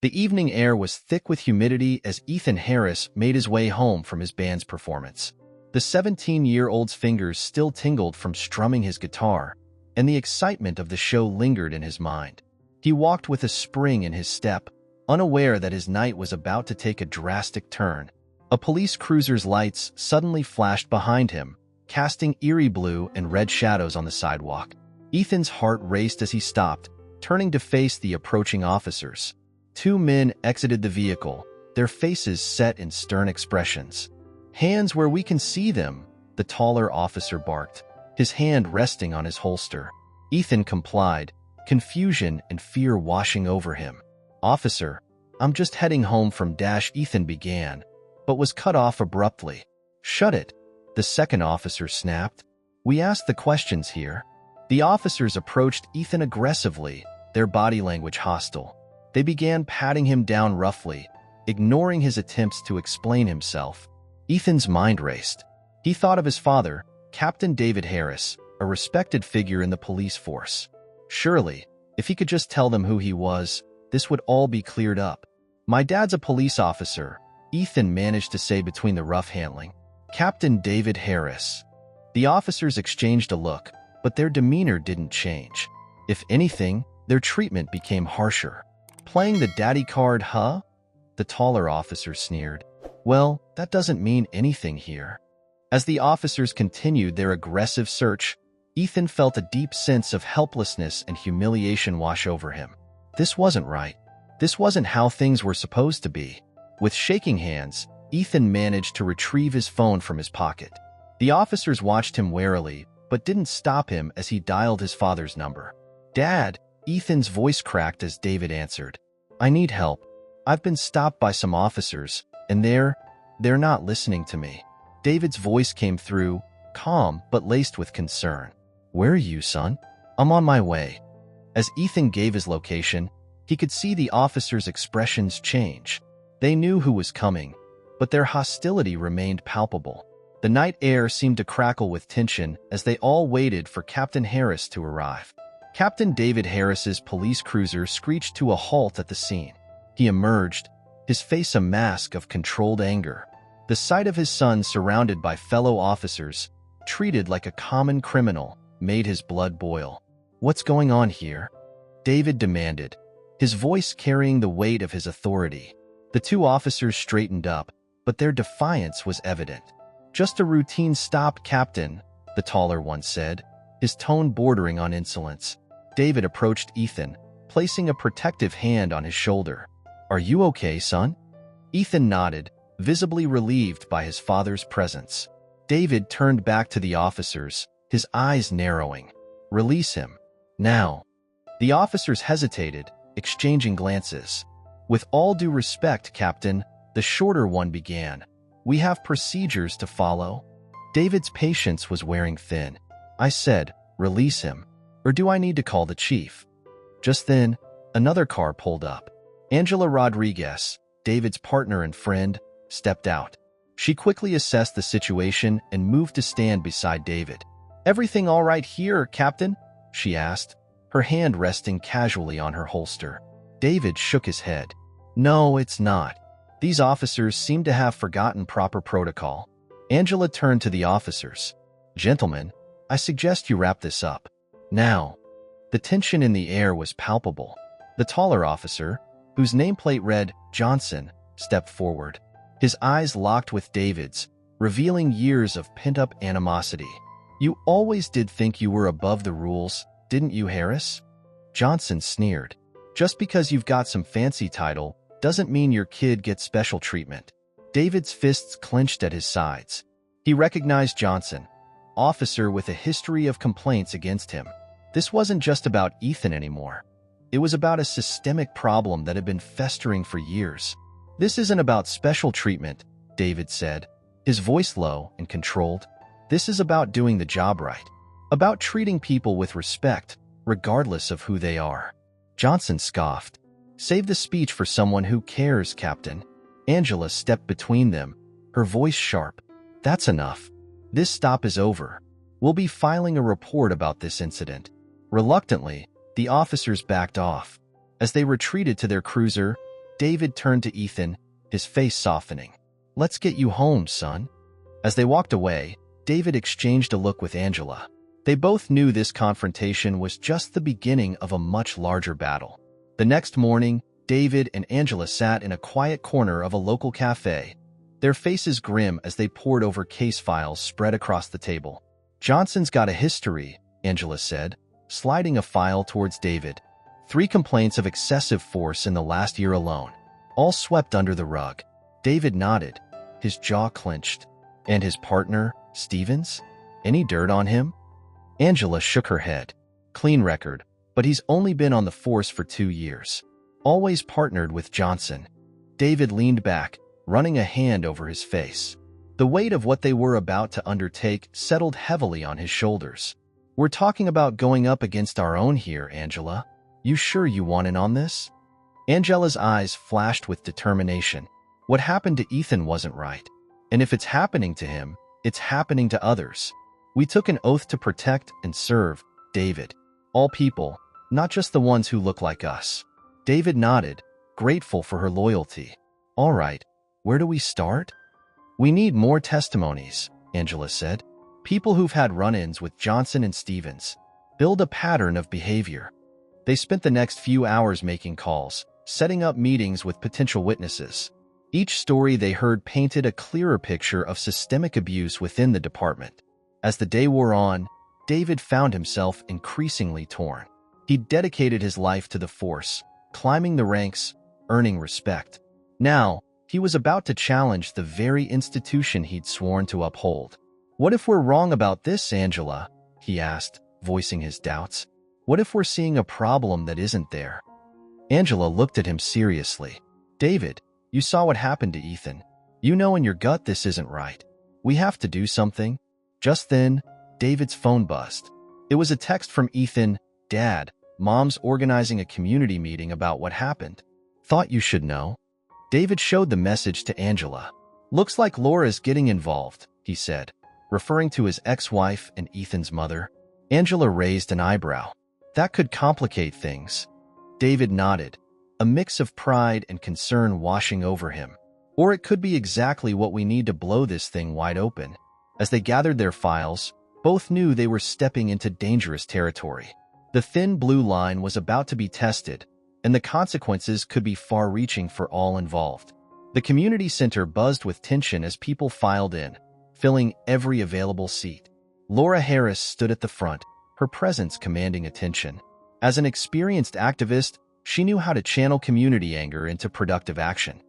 The evening air was thick with humidity as Ethan Harris made his way home from his band's performance. The 17-year-old's fingers still tingled from strumming his guitar, and the excitement of the show lingered in his mind. He walked with a spring in his step, unaware that his night was about to take a drastic turn. A police cruiser's lights suddenly flashed behind him, casting eerie blue and red shadows on the sidewalk. Ethan's heart raced as he stopped, turning to face the approaching officers. Two men exited the vehicle, their faces set in stern expressions. "Hands where we can see them," the taller officer barked, his hand resting on his holster. Ethan complied, confusion and fear washing over him. "Officer, I'm just heading home from dash," Ethan began, but was cut off abruptly. "Shut it," the second officer snapped. "We ask the questions here." The officers approached Ethan aggressively, their body language hostile. They began patting him down roughly, ignoring his attempts to explain himself. Ethan's mind raced. He thought of his father, Captain David Harris, a respected figure in the police force. Surely, if he could just tell them who he was, this would all be cleared up. "My dad's a police officer," Ethan managed to say between the rough handling. "Captain David Harris." The officers exchanged a look, but their demeanor didn't change. If anything, their treatment became harsher. "Playing the daddy card, huh?" the taller officer sneered. "Well, that doesn't mean anything here." As the officers continued their aggressive search, Ethan felt a deep sense of helplessness and humiliation wash over him. This wasn't right. This wasn't how things were supposed to be. With shaking hands, Ethan managed to retrieve his phone from his pocket. The officers watched him warily, but didn't stop him as he dialed his father's number. "Dad," Ethan's voice cracked as David answered. "I need help. I've been stopped by some officers, and they're not listening to me." David's voice came through, calm but laced with concern. "Where are you, son?" "I'm on my way." As Ethan gave his location, he could see the officers' expressions change. They knew who was coming, but their hostility remained palpable. The night air seemed to crackle with tension as they all waited for Captain Harris to arrive. Captain David Harris's police cruiser screeched to a halt at the scene. He emerged, his face a mask of controlled anger. The sight of his son surrounded by fellow officers, treated like a common criminal, made his blood boil. "What's going on here?" David demanded, his voice carrying the weight of his authority. The two officers straightened up, but their defiance was evident. "Just a routine stop, Captain," the taller one said, his tone bordering on insolence. David approached Ethan, placing a protective hand on his shoulder. "Are you okay, son?" Ethan nodded, visibly relieved by his father's presence. David turned back to the officers, his eyes narrowing. "Release him. Now." The officers hesitated, exchanging glances. "With all due respect, Captain," the shorter one began, "we have procedures to follow." David's patience was wearing thin. "I said, release him. Or do I need to call the chief?" Just then, another car pulled up. Angela Rodriguez, David's partner and friend, stepped out. She quickly assessed the situation and moved to stand beside David. "Everything all right here, Captain?" she asked, her hand resting casually on her holster. David shook his head. "No, it's not. These officers seem to have forgotten proper protocol." Angela turned to the officers. "Gentlemen, I suggest you wrap this up. Now." The tension in the air was palpable. The taller officer, whose nameplate read Johnson, stepped forward. His eyes locked with David's, revealing years of pent-up animosity. "You always did think you were above the rules, didn't you, Harris?" Johnson sneered. "Just because you've got some fancy title doesn't mean your kid gets special treatment." David's fists clenched at his sides. He recognized Johnson, officer with a history of complaints against him. This wasn't just about Ethan anymore. It was about a systemic problem that had been festering for years. "This isn't about special treatment," David said, his voice low and controlled. "This is about doing the job right. About treating people with respect, regardless of who they are." Johnson scoffed. "Save the speech for someone who cares, Captain." Angela stepped between them, her voice sharp. "That's enough. This stop is over. We'll be filing a report about this incident." Reluctantly, the officers backed off. As they retreated to their cruiser, David turned to Ethan, his face softening. "Let's get you home, son." As they walked away, David exchanged a look with Angela. They both knew this confrontation was just the beginning of a much larger battle. The next morning, David and Angela sat in a quiet corner of a local cafe, their faces grim as they pored over case files spread across the table. "Johnson's got a history," Angela said, sliding a file towards David. 3 complaints of excessive force in the last year alone, all swept under the rug. David nodded, his jaw clenched. "And his partner, Stevens? Any dirt on him?" Angela shook her head. "Clean record, but he's only been on the force for 2 years. Always partnered with Johnson." David leaned back, running a hand over his face. The weight of what they were about to undertake settled heavily on his shoulders. "We're talking about going up against our own here, Angela. You sure you want in on this?" Angela's eyes flashed with determination. What happened to Ethan wasn't right. And if it's happening to him, it's happening to others. "We took an oath to protect and serve, David. All people, not just the ones who look like us." David nodded, grateful for her loyalty. "All right, where do we start?" "We need more testimonies," Angela said. "People who've had run-ins with Johnson and Stevens. Build a pattern of behavior." They spent the next few hours making calls, setting up meetings with potential witnesses. Each story they heard painted a clearer picture of systemic abuse within the department. As the day wore on, David found himself increasingly torn. He'd dedicated his life to the force, climbing the ranks, earning respect. Now, he was about to challenge the very institution he'd sworn to uphold. "What if we're wrong about this, Angela?" he asked, voicing his doubts. "What if we're seeing a problem that isn't there?" Angela looked at him seriously. "David, you saw what happened to Ethan. You know in your gut this isn't right. We have to do something." Just then, David's phone buzzed. It was a text from Ethan. "Dad, Mom's organizing a community meeting about what happened. Thought you should know." David showed the message to Angela. "Looks like Laura's getting involved," he said, referring to his ex-wife and Ethan's mother. Angela raised an eyebrow. "That could complicate things." David nodded, a mix of pride and concern washing over him. "Or it could be exactly what we need to blow this thing wide open." As they gathered their files, both knew they were stepping into dangerous territory. The thin blue line was about to be tested, and the consequences could be far-reaching for all involved. The community center buzzed with tension as people filed in, filling every available seat. Laura Harris stood at the front, her presence commanding attention. As an experienced activist, she knew how to channel community anger into productive action.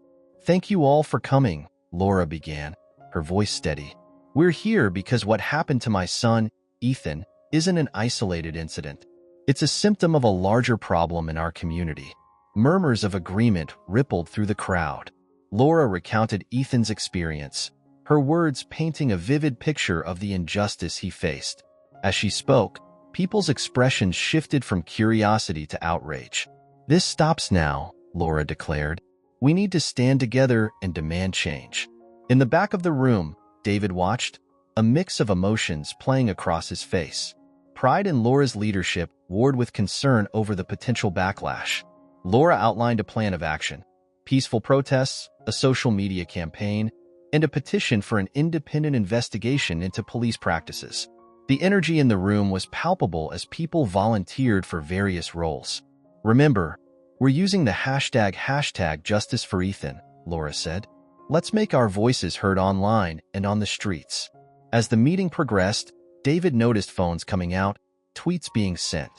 "Thank you all for coming," Laura began, her voice steady. "We're here because what happened to my son, Ethan, isn't an isolated incident. It's a symptom of a larger problem in our community." Murmurs of agreement rippled through the crowd. Laura recounted Ethan's experience, her words painting a vivid picture of the injustice he faced. As she spoke, people's expressions shifted from curiosity to outrage. "This stops now," Laura declared. "We need to stand together and demand change." In the back of the room, David watched, a mix of emotions playing across his face. Pride in Laura's leadership warred with concern over the potential backlash. Laura outlined a plan of action: peaceful protests, a social media campaign, and a petition for an independent investigation into police practices. The energy in the room was palpable as people volunteered for various roles. "Remember, we're using the hashtag Justice for Ethan," Laura said. "Let's make our voices heard online and on the streets." As the meeting progressed, David noticed phones coming out, tweets being sent.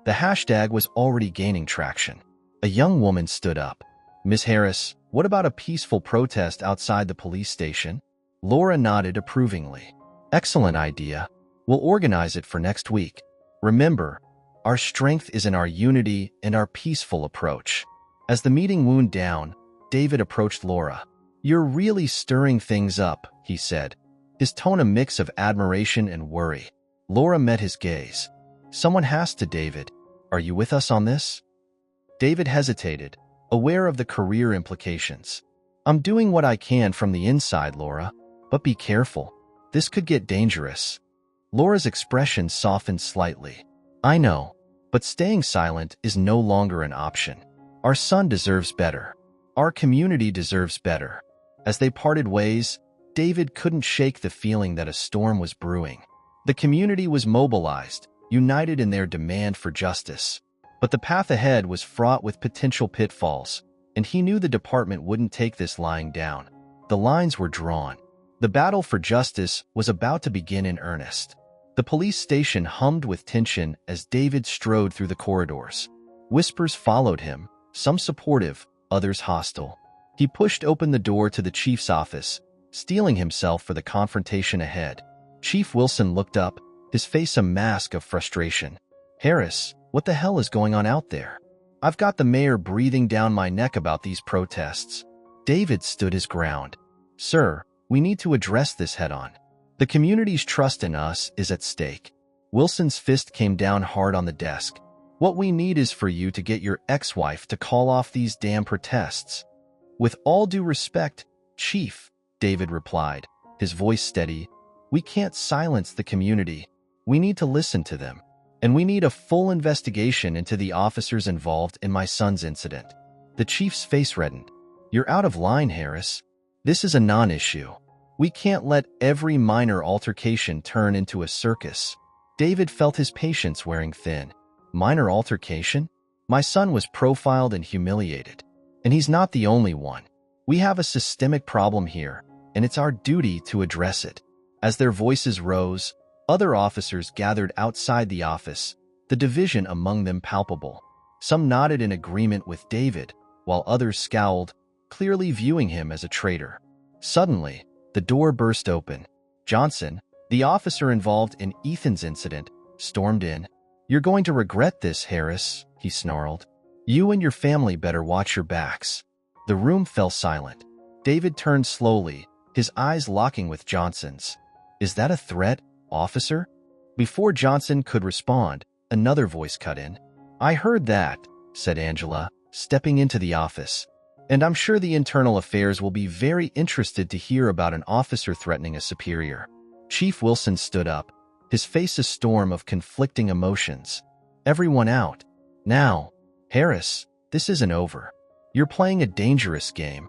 The hashtag was already gaining traction. A young woman stood up. "Ms. Harris, what about a peaceful protest outside the police station?" Laura nodded approvingly. "Excellent idea. We'll organize it for next week. Remember, our strength is in our unity and our peaceful approach." As the meeting wound down, David approached Laura. "You're really stirring things up," he said, his tone a mix of admiration and worry. Laura met his gaze. "Someone has to, David. Are you with us on this?" David hesitated, aware of the career implications. "I'm doing what I can from the inside, Laura, but be careful. This could get dangerous." Laura's expression softened slightly. "I know, but staying silent is no longer an option. Our son deserves better. Our community deserves better. As they parted ways, David couldn't shake the feeling that a storm was brewing. The community was mobilized, united in their demand for justice. But the path ahead was fraught with potential pitfalls, and he knew the department wouldn't take this lying down. The lines were drawn. The battle for justice was about to begin in earnest. The police station hummed with tension as David strode through the corridors. Whispers followed him, some supportive, others hostile. He pushed open the door to the chief's office, steeling himself for the confrontation ahead. Chief Wilson looked up, his face a mask of frustration. "Harris, what the hell is going on out there? I've got the mayor breathing down my neck about these protests." David stood his ground. "Sir, we need to address this head-on. The community's trust in us is at stake." Wilson's fist came down hard on the desk. "What we need is for you to get your ex-wife to call off these damn protests." "With all due respect, Chief," David replied, his voice steady, "we can't silence the community. We need to listen to them. And we need a full investigation into the officers involved in my son's incident." The chief's face reddened. "You're out of line, Harris. This is a non-issue. We can't let every minor altercation turn into a circus." David felt his patience wearing thin. "Minor altercation? My son was profiled and humiliated. And he's not the only one. We have a systemic problem here, and it's our duty to address it." As their voices rose, other officers gathered outside the office, the division among them palpable. Some nodded in agreement with David, while others scowled, clearly viewing him as a traitor. Suddenly, the door burst open. Johnson, the officer involved in Ethan's incident, stormed in. "You're going to regret this, Harris," he snarled. "You and your family better watch your backs." The room fell silent. David turned slowly, his eyes locking with Johnson's. "Is that a threat, officer?" Before Johnson could respond, another voice cut in. "I heard that," said Angela, stepping into the office. "And I'm sure the internal affairs will be very interested to hear about an officer threatening a superior." Chief Wilson stood up, his face a storm of conflicting emotions. "Everyone out. Now. Harris, this isn't over. You're playing a dangerous game."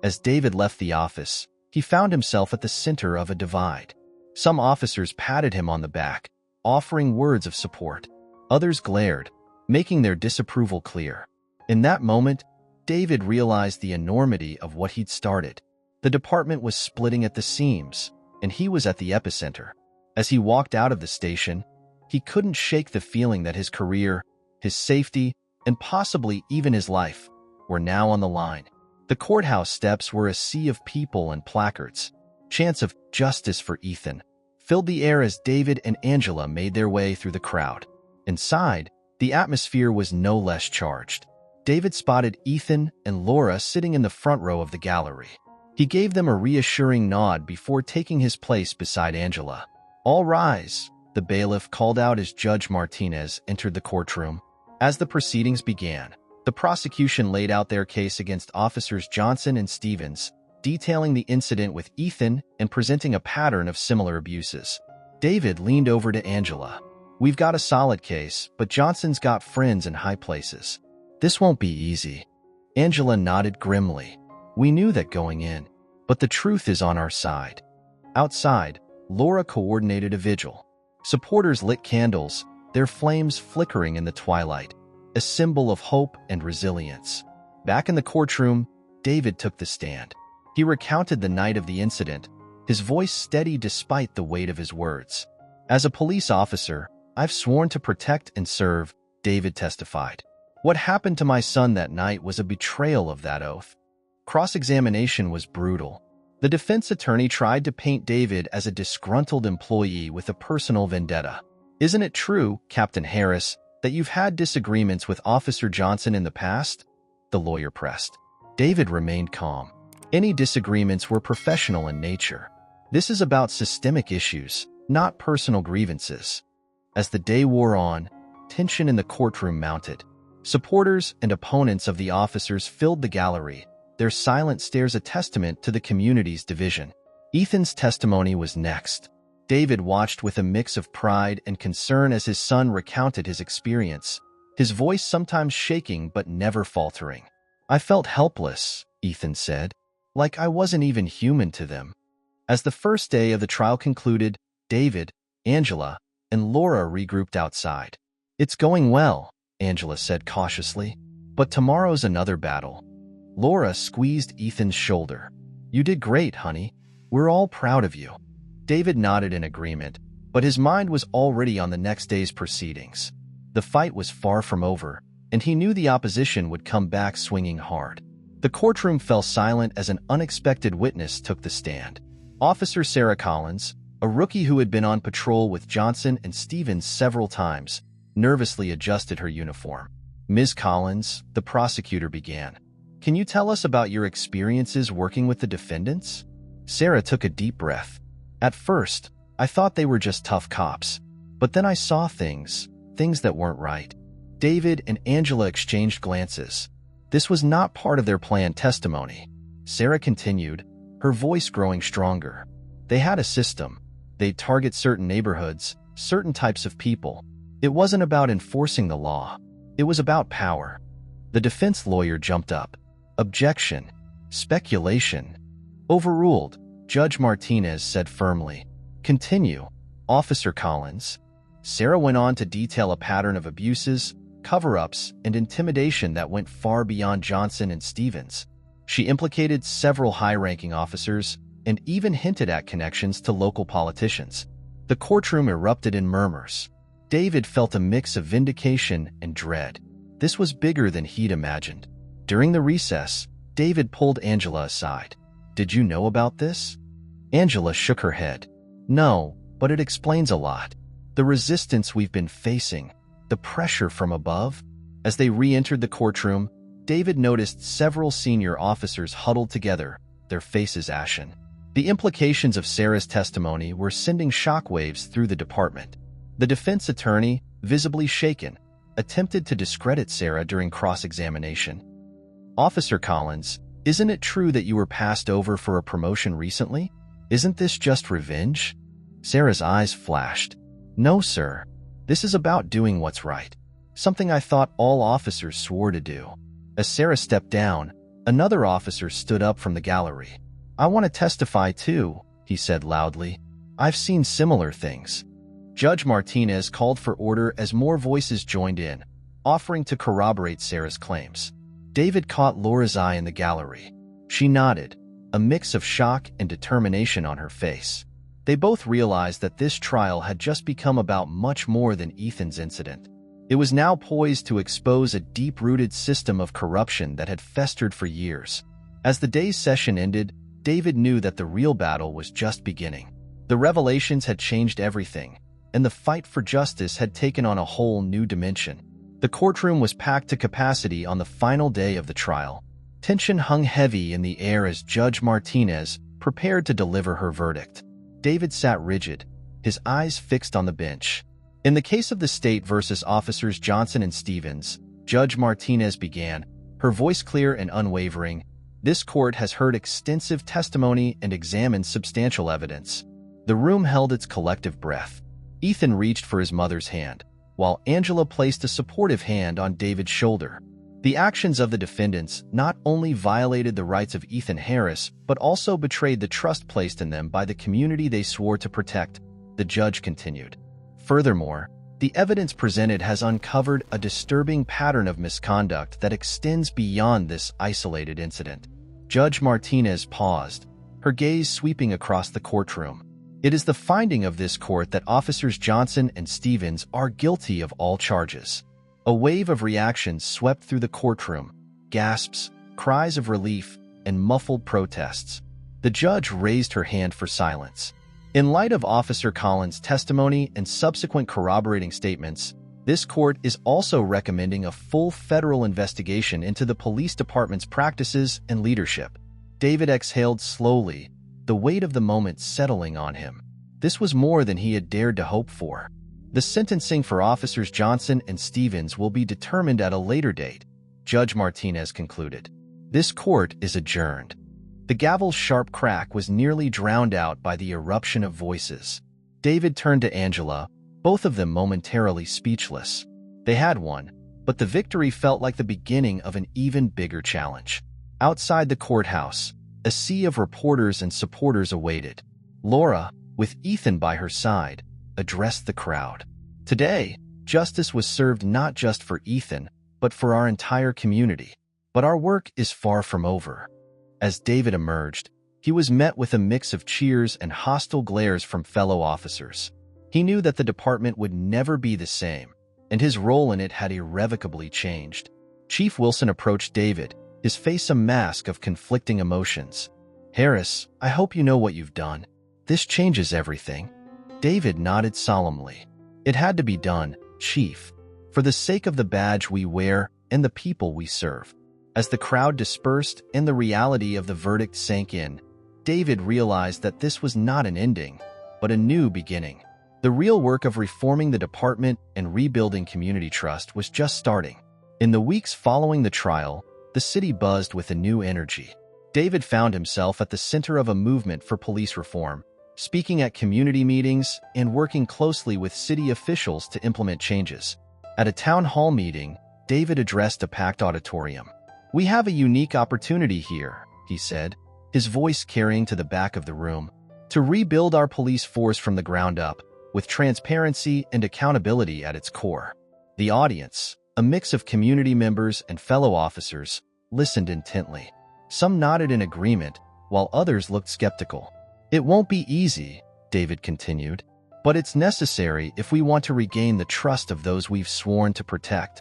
As David left the office, he found himself at the center of a divide. Some officers patted him on the back, offering words of support. Others glared, making their disapproval clear. In that moment, David realized the enormity of what he'd started. The department was splitting at the seams, and he was at the epicenter. As he walked out of the station, he couldn't shake the feeling that his career, his safety, and possibly even his life were now on the line. The courthouse steps were a sea of people and placards. Chants of "justice for Ethan" filled the air as David and Angela made their way through the crowd. Inside, the atmosphere was no less charged. David spotted Ethan and Laura sitting in the front row of the gallery. He gave them a reassuring nod before taking his place beside Angela. "All rise," the bailiff called out as Judge Martinez entered the courtroom. As the proceedings began, the prosecution laid out their case against Officers Johnson and Stevens, detailing the incident with Ethan and presenting a pattern of similar abuses. David leaned over to Angela. "We've got a solid case, but Johnson's got friends in high places. This won't be easy." Angela nodded grimly. "We knew that going in, but the truth is on our side." Outside, Laura coordinated a vigil. Supporters lit candles, their flames flickering in the twilight, a symbol of hope and resilience. Back in the courtroom, David took the stand. He recounted the night of the incident, his voice steady despite the weight of his words. "As a police officer, I've sworn to protect and serve," David testified. "What happened to my son that night was a betrayal of that oath." Cross-examination was brutal. The defense attorney tried to paint David as a disgruntled employee with a personal vendetta. "Isn't it true, Captain Harris, that you've had disagreements with Officer Johnson in the past?" the lawyer pressed. David remained calm. Any disagreements were professional in nature. This is about systemic issues, not personal grievances. As the day wore on, tension in the courtroom mounted. Supporters and opponents of the officers filled the gallery, their silent stares a testament to the community's division. Ethan's testimony was next. David watched with a mix of pride and concern as his son recounted his experience, his voice sometimes shaking but never faltering. "I felt helpless," Ethan said, like I wasn't even human to them. As the first day of the trial concluded, David, Angela, and Laura regrouped outside. It's going well, Angela said cautiously, but tomorrow's another battle. Laura squeezed Ethan's shoulder. You did great, honey. We're all proud of you. David nodded in agreement, but his mind was already on the next day's proceedings. The fight was far from over, and he knew the opposition would come back swinging hard. The courtroom fell silent as an unexpected witness took the stand. Officer Sarah Collins, a rookie who had been on patrol with Johnson and Stevens several times, nervously adjusted her uniform. Ms. Collins, the prosecutor began. Can you tell us about your experiences working with the defendants? Sarah took a deep breath. At first, I thought they were just tough cops, but then I saw things that weren't right. David and Angela exchanged glances. This was not part of their planned testimony. Sarah continued, her voice growing stronger. They had a system. They'd target certain neighborhoods, certain types of people. It wasn't about enforcing the law. It was about power. The defense lawyer jumped up. Objection. Speculation. Overruled, Judge Martinez said firmly. Continue, Officer Collins. Sarah went on to detail a pattern of abuses, cover-ups, and intimidation that went far beyond Johnson and Stevens. She implicated several high-ranking officers and even hinted at connections to local politicians. The courtroom erupted in murmurs. David felt a mix of vindication and dread. This was bigger than he'd imagined. During the recess, David pulled Angela aside. Did you know about this? Angela shook her head. No, but it explains a lot. The resistance we've been facing, the pressure from above. As they re-entered the courtroom, David noticed several senior officers huddled together, their faces ashen. The implications of Sarah's testimony were sending shockwaves through the department. The defense attorney, visibly shaken, attempted to discredit Sarah during cross-examination. Officer Collins, isn't it true that you were passed over for a promotion recently? Isn't this just revenge? Sarah's eyes flashed. No, sir. This is about doing what's right. Something I thought all officers swore to do. As Sarah stepped down, another officer stood up from the gallery. I want to testify too, he said loudly. I've seen similar things. Judge Martinez called for order as more voices joined in, offering to corroborate Sarah's claims. David caught Laura's eye in the gallery. She nodded, a mix of shock and determination on her face. They both realized that this trial had just become about much more than Ethan's incident. It was now poised to expose a deep-rooted system of corruption that had festered for years. As the day's session ended, David knew that the real battle was just beginning. The revelations had changed everything, and the fight for justice had taken on a whole new dimension. The courtroom was packed to capacity on the final day of the trial. Tension hung heavy in the air as Judge Martinez prepared to deliver her verdict. David sat rigid, his eyes fixed on the bench. In the case of the state versus officers Johnson and Stevens, Judge Martinez began, her voice clear and unwavering. This court has heard extensive testimony and examined substantial evidence. The room held its collective breath. Ethan reached for his mother's hand, while Angela placed a supportive hand on David's shoulder. The actions of the defendants not only violated the rights of Ethan Harris, but also betrayed the trust placed in them by the community they swore to protect, the judge continued. Furthermore, the evidence presented has uncovered a disturbing pattern of misconduct that extends beyond this isolated incident. Judge Martinez paused, her gaze sweeping across the courtroom. It is the finding of this court that officers Johnson and Stevens are guilty of all charges. A wave of reactions swept through the courtroom, gasps, cries of relief, and muffled protests. The judge raised her hand for silence. In light of Officer Collins' testimony and subsequent corroborating statements, this court is also recommending a full federal investigation into the police department's practices and leadership. David exhaled slowly, the weight of the moment settling on him. This was more than he had dared to hope for. The sentencing for officers Johnson and Stevens will be determined at a later date, Judge Martinez concluded. This court is adjourned. The gavel's sharp crack was nearly drowned out by the eruption of voices. David turned to Angela, both of them momentarily speechless. They had won, but the victory felt like the beginning of an even bigger challenge. Outside the courthouse, a sea of reporters and supporters awaited. Laura, with Ethan by her side, addressed the crowd. Today, justice was served not just for Ethan, but for our entire community. But our work is far from over. As David emerged, he was met with a mix of cheers and hostile glares from fellow officers. He knew that the department would never be the same, and his role in it had irrevocably changed. Chief Wilson approached David, his face a mask of conflicting emotions. "Harris, I hope you know what you've done. This changes everything." David nodded solemnly. "It had to be done, Chief, for the sake of the badge we wear and the people we serve." As the crowd dispersed and the reality of the verdict sank in, David realized that this was not an ending, but a new beginning. The real work of reforming the department and rebuilding community trust was just starting. In the weeks following the trial, the city buzzed with a new energy. David found himself at the center of a movement for police reform, speaking at community meetings and working closely with city officials to implement changes. At a town hall meeting, David addressed a packed auditorium. "We have a unique opportunity here," he said, his voice carrying to the back of the room, "to rebuild our police force from the ground up, with transparency and accountability at its core." The audience, a mix of community members and fellow officers, listened intently. Some nodded in agreement, while others looked skeptical. "It won't be easy," David continued, "but it's necessary if we want to regain the trust of those we've sworn to protect."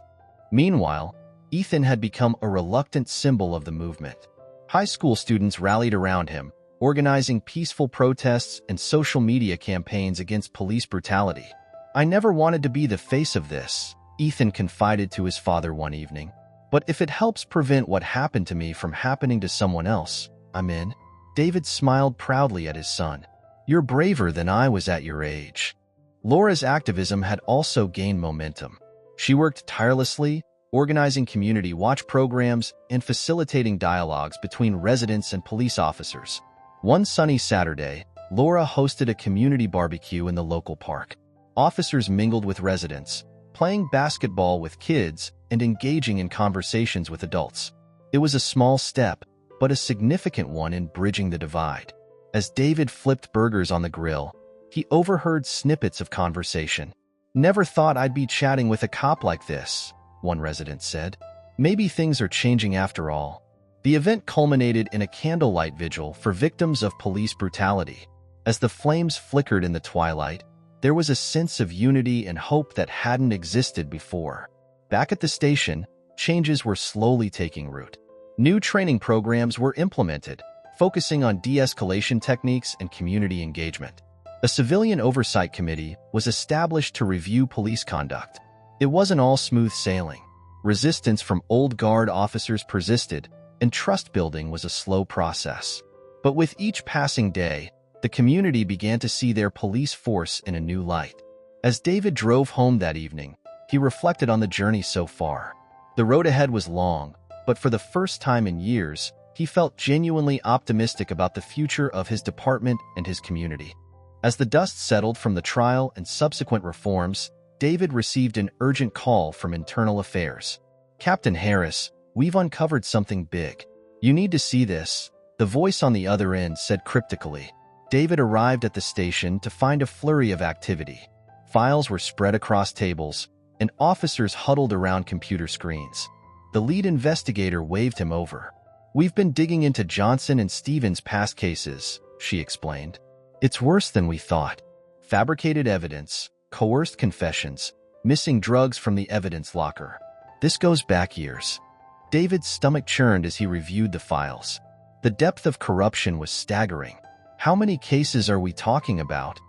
Meanwhile, Ethan had become a reluctant symbol of the movement. High school students rallied around him, organizing peaceful protests and social media campaigns against police brutality. "I never wanted to be the face of this," Ethan confided to his father one evening. "But if it helps prevent what happened to me from happening to someone else, I'm in." David smiled proudly at his son. "You're braver than I was at your age." Laura's activism had also gained momentum. She worked tirelessly, organizing community watch programs and facilitating dialogues between residents and police officers. One sunny Saturday, Laura hosted a community barbecue in the local park. Officers mingled with residents, playing basketball with kids and engaging in conversations with adults. It was a small step, but a significant one in bridging the divide. As David flipped burgers on the grill, he overheard snippets of conversation. "Never thought I'd be chatting with a cop like this," one resident said. "Maybe things are changing after all." The event culminated in a candlelight vigil for victims of police brutality. As the flames flickered in the twilight, there was a sense of unity and hope that hadn't existed before. Back at the station, changes were slowly taking root. New training programs were implemented, focusing on de-escalation techniques and community engagement. A civilian oversight committee was established to review police conduct. It wasn't all smooth sailing. Resistance from old guard officers persisted, and trust building was a slow process. But with each passing day, the community began to see their police force in a new light. As David drove home that evening, he reflected on the journey so far. The road ahead was long, but for the first time in years, he felt genuinely optimistic about the future of his department and his community. As the dust settled from the trial and subsequent reforms, David received an urgent call from Internal Affairs. "Captain Harris, we've uncovered something big. You need to see this," the voice on the other end said cryptically. David arrived at the station to find a flurry of activity. Files were spread across tables, and officers huddled around computer screens. The lead investigator waved him over. "We've been digging into Johnson and Stevens' past cases," she explained. "It's worse than we thought. Fabricated evidence, coerced confessions, missing drugs from the evidence locker. This goes back years." David's stomach churned as he reviewed the files. The depth of corruption was staggering. "How many cases are we talking about?"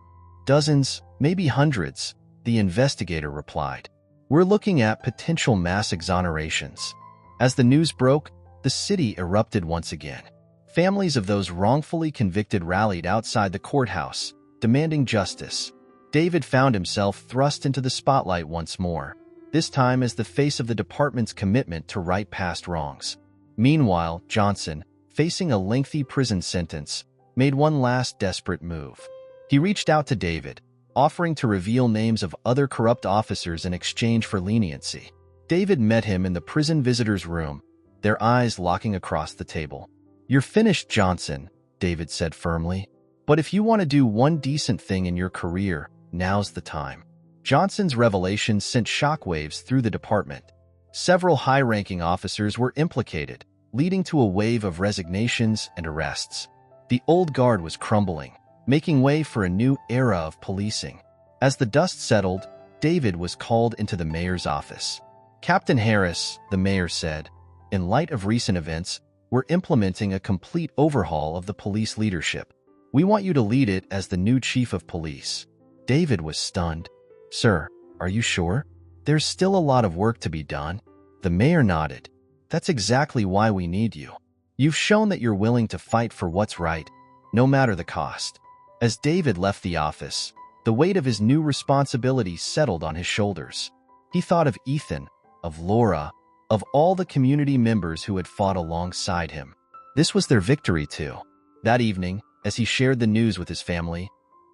"Dozens, maybe hundreds," the investigator replied. "We're looking at potential mass exonerations." As the news broke, the city erupted once again. Families of those wrongfully convicted rallied outside the courthouse, demanding justice. David found himself thrust into the spotlight once more, this time as the face of the department's commitment to right past wrongs. Meanwhile, Johnson, facing a lengthy prison sentence, made one last desperate move. He reached out to David, offering to reveal names of other corrupt officers in exchange for leniency. David met him in the prison visitor's room, their eyes locking across the table. "You're finished, Johnson," David said firmly. "But if you want to do one decent thing in your career, now's the time." Johnson's revelation sent shockwaves through the department. Several high-ranking officers were implicated, leading to a wave of resignations and arrests. The old guard was crumbling, making way for a new era of policing. As the dust settled, David was called into the mayor's office. "Captain Harris," the mayor said, "in light of recent events, we're implementing a complete overhaul of the police leadership. We want you to lead it as the new chief of police." David was stunned. "Sir, are you sure? There's still a lot of work to be done." The mayor nodded. "That's exactly why we need you. You've shown that you're willing to fight for what's right, no matter the cost." As David left the office, the weight of his new responsibility settled on his shoulders. He thought of Ethan, of Laura, of all the community members who had fought alongside him. This was their victory too. That evening, as he shared the news with his family,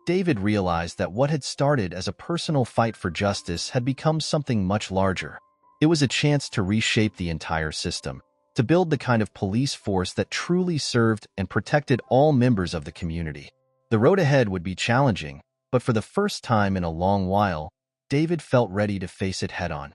David realized that what had started as a personal fight for justice had become something much larger. It was a chance to reshape the entire system, to build the kind of police force that truly served and protected all members of the community. The road ahead would be challenging, but for the first time in a long while, David felt ready to face it head-on.